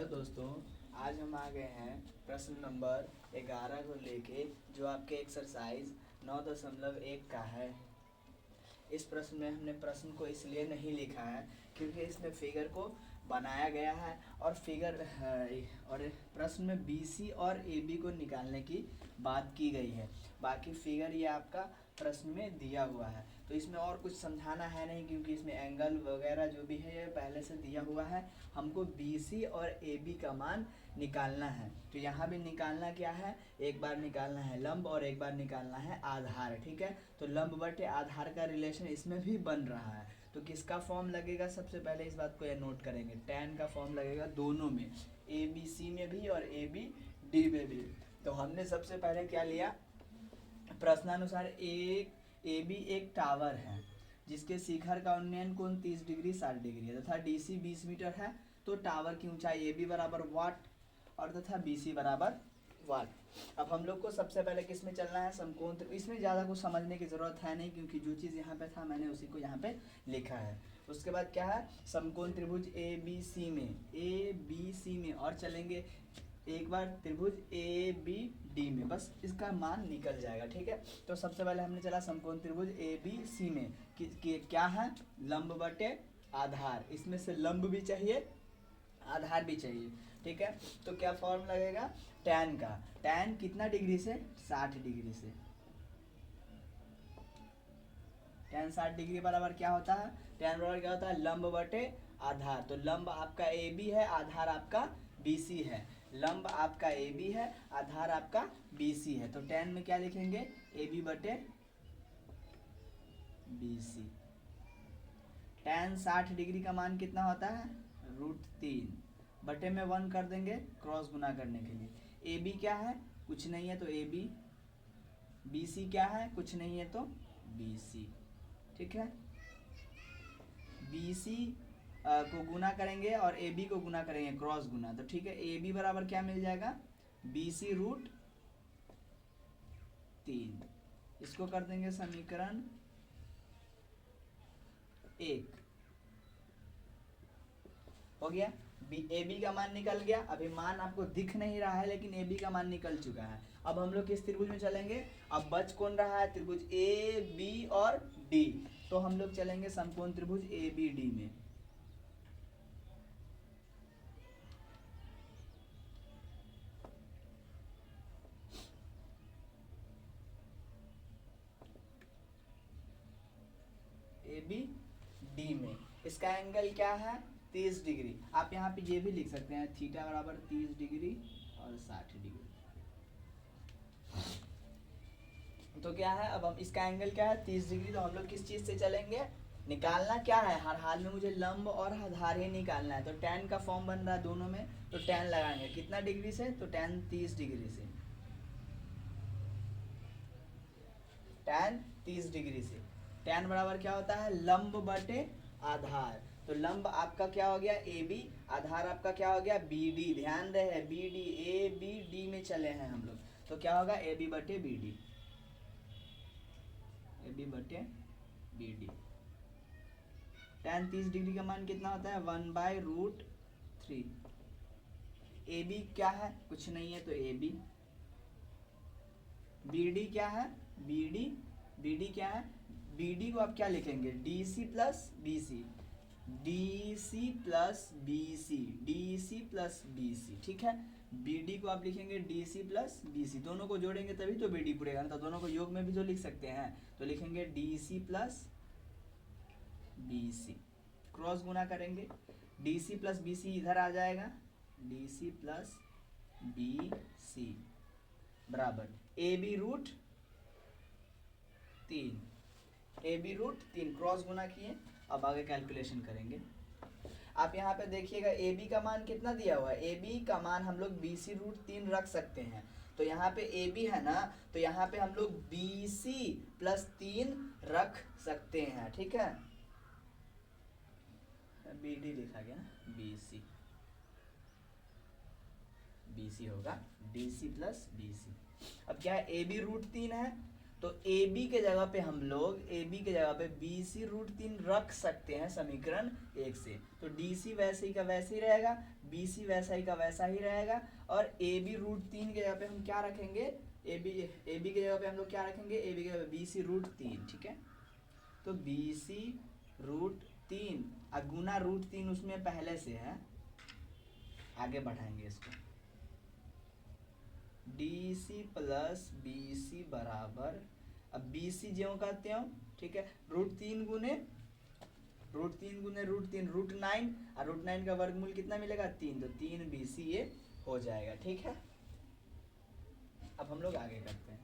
Hello दोस्तों, आज हम आ गए हैं प्रश्न नंबर 11 को लेके, जो आपके एक्सरसाइज 9.1 का है। इस प्रश्न में हमने प्रश्न को इसलिए नहीं लिखा है क्योंकि इसमें फिगर को बनाया गया है और और प्रश्न में BC और AB को निकालने की बात की गई है। बाकी फिगर ये आपका प्रश्न में दिया हुआ है, तो इसमें और कुछ समझाना है नहीं क्योंकि इसमें एंगल वगैरह जो भी है ये पहले से दिया हुआ है। हमको BC और AB का मान निकालना है, तो यहाँ भी निकालना क्या है, एक बार निकालना है लंब और एक बार निकालना है आधार। ठीक है, तो लंब बटे आधार का रिलेशन इसमें भी बन रहा है। तो किसका फॉर्म लगेगा, सबसे पहले इस बात को ये नोट करेंगे, tan का फॉर्म लगेगा दोनों में, ABC में भी और ABD में भी। तो हमने सबसे पहले क्या लिया, प्रश्नानुसार एक AB एक टावर है जिसके शिखर का उन्नयन कोण 30 डिग्री 60 डिग्री है तथा DC 20 मीटर है। तो टावर की ऊंचाई AB बराबर वाट और तथा BC बराबर वाट। अब हम लोग को सबसे पहले किस में चलना है, समकोण। इसमें ज़्यादा कुछ समझने की ज़रूरत है नहीं क्योंकि जो चीज़ यहाँ पे था मैंने उसी को यहाँ पे लिखा है। उसके बाद क्या है, समकोण त्रिभुज ABC में और चलेंगे एक बार त्रिभुज ABD में, बस इसका मान निकल जाएगा। ठीक है, तो सबसे पहले हमने चला समकोण त्रिभुज ABC में क्या है, लंब बटे आधार। इसमें से लंब भी चाहिए आधार भी चाहिए। ठीक है, तो क्या फॉर्म लगेगा tan का, tan कितना डिग्री से, 60 डिग्री से। tan 60 डिग्री बराबर क्या होता है, tan बराबर क्या होता है, लंब बटे आधार। तो लंब आपका AB है, आधार आपका BC है। लंब आपका AB है, आधार आपका BC है। तो tan में क्या लिखेंगे, AB बटे BC। tan 60 डिग्री का मान कितना होता है, √3 बटे में 1 कर देंगे क्रॉस गुना करने के लिए। AB क्या है, कुछ नहीं है तो AB, BC क्या है, कुछ नहीं है तो BC। ठीक है, BC को गुना करेंगे और AB को गुना करेंगे क्रॉस गुना, तो ठीक है AB बराबर क्या मिल जाएगा, BC √3। इसको कर देंगे समीकरण 1, हो गया। AB का मान निकल गया, अभी मान आपको दिख नहीं रहा है लेकिन AB का मान निकल चुका है। अब हम लोग किस त्रिभुज में चलेंगे, अब बच कौन रहा है, त्रिभुज AB और D। तो हम लोग चलेंगे समकोण त्रिभुज ABD में। ABD में इसका एंगल क्या है, 30 डिग्री। आप यहाँ पे ये भी लिख सकते हैं, थीटा बराबर 30 डिग्री और 60 डिग्री। तो क्या है, अब हम इसका एंगल क्या है, 30 डिग्री। तो हम लोग किस चीज़ से चलेंगे, निकालना क्या है, हर हाल में मुझे लंब और आधार ही निकालना है। तो tan का फॉर्म बन रहा है दोनों में, तो tan लगाएंगे कितना डिग्री से, तो tan 30 डिग्री से, tan 30 डिग्री से। tan बराबर क्या होता है, लंब बटे आधार। तो लंब आपका क्या हो गया AB, आधार आपका क्या हो गया BD। ध्यान रहे BD, ABD में चले हैं हम लोग, तो क्या होगा AB बटे BD, AB बटे BD। tan 30 डिग्री का मान कितना होता है, 1/√3। AB क्या है, कुछ नहीं है तो AB। BD क्या है, BD क्या है, BD को आप क्या लिखेंगे, DC plus BC, DC plus BC, DC plus BC। ठीक है, BD को आप लिखेंगे DC प्लस BC, दोनों को जोड़ेंगे तभी तो BD पूरेगा ना, तो दोनों को योग में भी तो लिख सकते हैं, तो लिखेंगे DC प्लस BC, क्रॉस गुना करेंगे, DC प्लस BC इधर आ जाएगा, DC प्लस BC बराबर AB √3, क्रॉस गुना किए। अब आगे कैलकुलेशन करेंगे। आप यहाँ पे देखिएगा AB का मान कितना दिया हुआ है, AB का मान हम लोग BC √3 रख सकते हैं। तो यहाँ पे AB है ना, तो यहाँ पे हम लोग BC प्लस 3 रख सकते हैं। ठीक है, BD लिखा गया ना, BC होगा DC प्लस BC। अब क्या है, AB √3 है, तो ए बी के जगह पे हम लोग बी सी रूट 3 रख सकते हैं समीकरण 1 से। तो डी सी वैसे ही का वैसे ही रहेगा, बी सी वैसा ही का वैसा ही रहेगा, और ए बी रूट 3 के जगह पे हम क्या रखेंगे, ए बी के जगह पे हम लोग क्या रखेंगे, ए बी के जगह बी सी रूट 3, ठीक है। तो बी सी रूट 3 गुना रूट 3 उसमें पहले से है, आगे बढ़ाएंगे इसको, D C plus B C बराबर, अब बी सी ज्यों कहते हो, ठीक है, रूट 3 गुने रूट 3 रूट 9, और रूट 9 का वर्गमूल कितना मिलेगा 3, तो 3 बी सी ये हो जाएगा, ठीक है। अब हम लोग आगे करते हैं,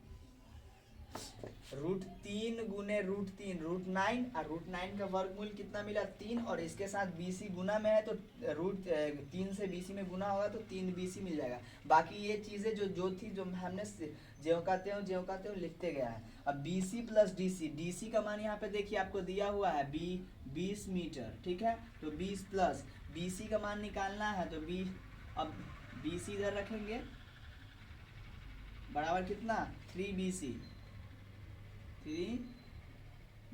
रूट 3 गुने रूट 3 रूट 9, और रूट 9 का वर्गमूल कितना मिला 3, और इसके साथ बीसी गुना में है तो रूट 3 से बीसी में गुना होगा तो 3 बीसी मिल जाएगा। बाकी ये चीज़ें जो थी जो हमने ज्यों कहते हो लिखते गया है। अब बीसी प्लस डीसी, डीसी का मान यहाँ पे देखिए आपको दिया हुआ है 20 मीटर, ठीक है। तो 20 प्लस बीसी का मान निकालना है, तो अब बीसी इधर रखेंगे बराबर कितना 3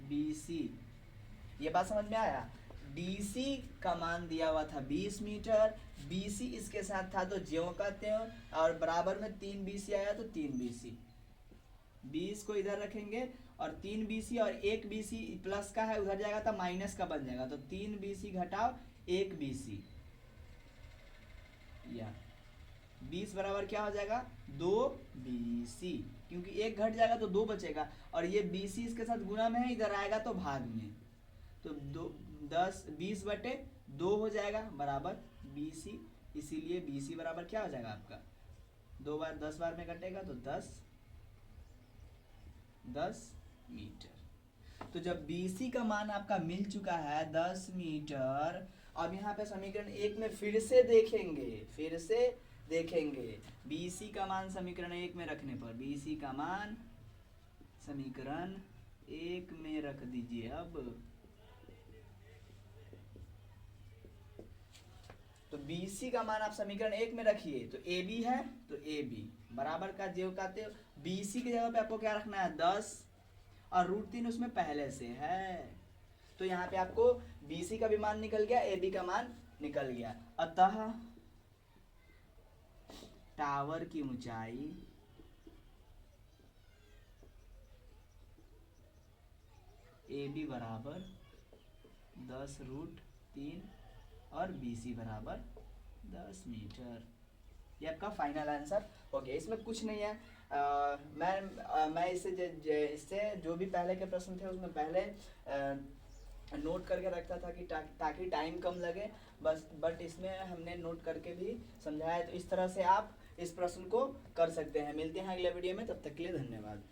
BC। ये बात समझ में आया। DC का मान दिया हुआ था 20 मीटर, BC इसके साथ था तो ज्यों कहते हो, और बराबर में 3 BC आया तो 3 BC, 20 को इधर रखेंगे और 3 BC और 1 BC प्लस का है उधर जाएगा तो माइनस का बन जाएगा, तो 3 BC घटाओ 1 BC, या 20 बराबर क्या हो जाएगा 2 BC, क्योंकि एक घट जाएगा तो 2 बचेगा, और ये BC इसके साथ गुना में है, इधर आएगा तो भाग में, तो 20 बटे 2 हो जाएगा बराबर BC, इसीलिए BC बराबर क्या हो जाएगा आपका 2 बार 10 बार में कटेगा तो 10 मीटर। तो जब BC का मान आपका मिल चुका है 10 मीटर, अब यहाँ पे समीकरण 1 में फिर से देखेंगे BC का मान समीकरण 1 में रखने पर, BC का मान समीकरण 1 में रख दीजिए। अब तो BC का मान आप समीकरण 1 में रखिए, तो AB है तो AB बराबर का जो कहते हो, BC की जगह पे आपको क्या रखना है 10, और रूट 3 उसमें पहले से है, तो यहाँ पे आपको BC का भी मान निकल गया, AB का मान निकल गया। अतः टावर की ऊंचाई AB बराबर 10 रूट 3 और BC बराबर 10 मीटर। ये आपका फाइनल आंसर हो गया, इसमें कुछ नहीं है। मैं इससे जो भी पहले के प्रश्न थे उसमें पहले नोट करके रखता था कि ताकि टाइम कम लगे बस, बट इसमें हमने नोट करके भी समझाया, तो इस तरह से आप इस प्रश्न को कर सकते हैं। मिलते हैं अगले वीडियो में, तब तक के लिए धन्यवाद।